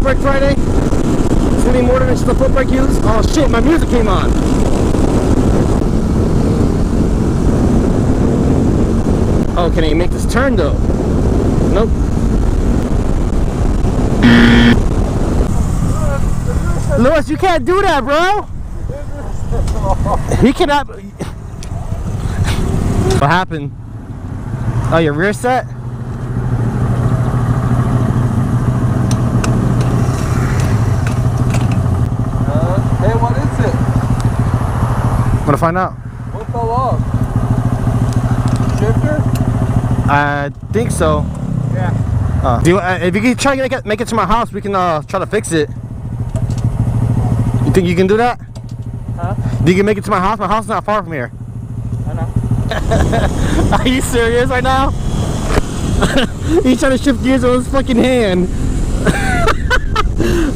brake Friday? It's gonna be more than just the foot brake use? Oh shit, my music came on. Oh, can he make this turn though? Nope. Lewis, you can't do that, bro. He cannot. What happened? Oh, your rear set? Hey, what is it? I'm gonna find out. What fell off? Shifter? I think so. Yeah. Do you, if you can try to make it to my house, we can try to fix it. You think you can do that? Huh? Do you can make it to my house? My house is not far from here. I know. Are you serious right now? He's trying to shift gears with his fucking hand.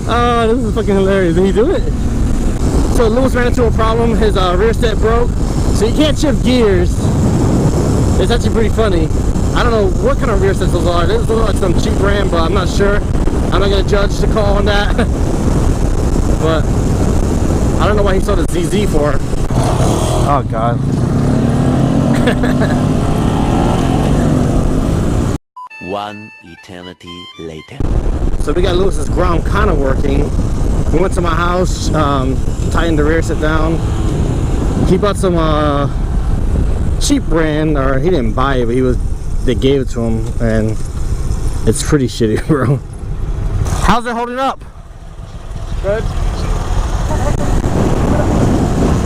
Oh, this is fucking hilarious. Did he do it? So Lewis ran into a problem. His rear set broke, so you can't shift gears. It's actually pretty funny. I don't know what kind of rear sets those are. Those look like some cheap brand, but I'm not sure. I'm not gonna judge the call on that. But I don't know why he sold a ZZ for. Oh god. One eternity later. So we got Lewis's grom kind of working. We went to my house, tightened the rear set down. He bought some cheap brand, or he didn't buy it, but they gave it to him, and it's pretty shitty, bro. How's it holding up? Good.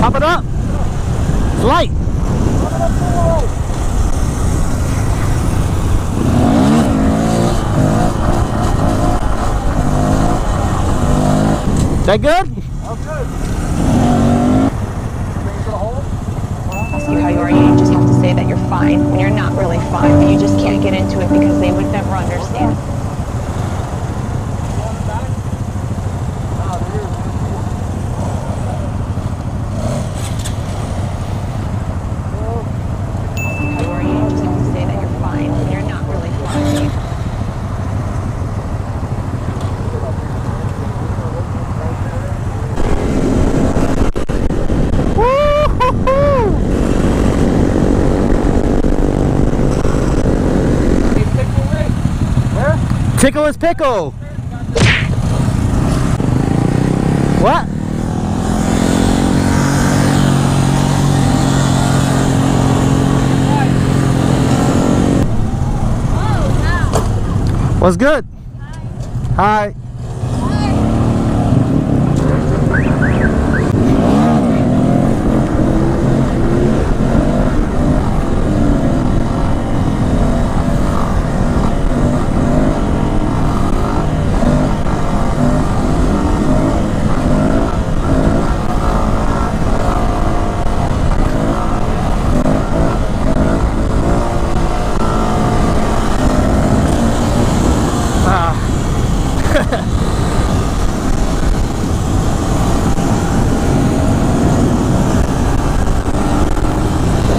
Pop it up. It's light. That good? Oh, good. Ask you how you are, you just have to say that you're fine when you're not really fine, but you just can't get into it because they would never understand. How you are, you just have to say that you're fine when you're not really fine. Tickle his pickle. What? What's good? Hi.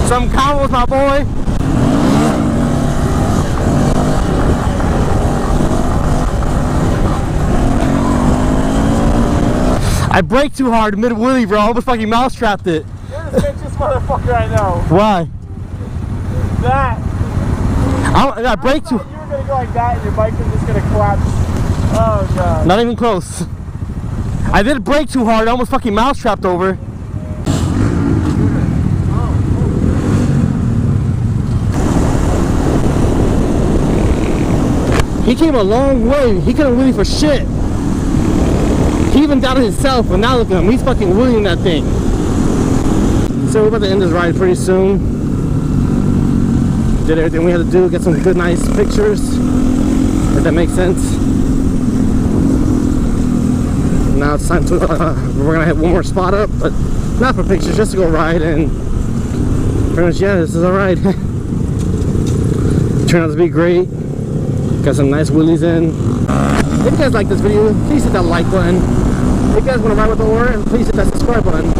Some combos, my boy. I braked too hard mid wheelie, bro. I almost fucking mouse trapped it. You're the bitchest motherfucker I know. Why? That. I braked too. You were gonna go like that, and your bike was just gonna collapse. Oh god. Not even close. I did brake too hard. I almost fucking mouse trapped over. He came a long way. He couldn't wheelie for shit. He even doubted himself, but now look at him. He's fucking wheeling that thing. So we're about to end this ride pretty soon. Did everything we had to do, get some good, nice pictures, if that makes sense. Now it's time to, we're gonna hit one more spot up, but not for pictures, just to go ride, and pretty much, yeah, this is our ride. Turned out to be great. Got some nice wheelies in. If you guys like this video, please hit that like button. If you guys want to ride with the Oar, please hit that subscribe button.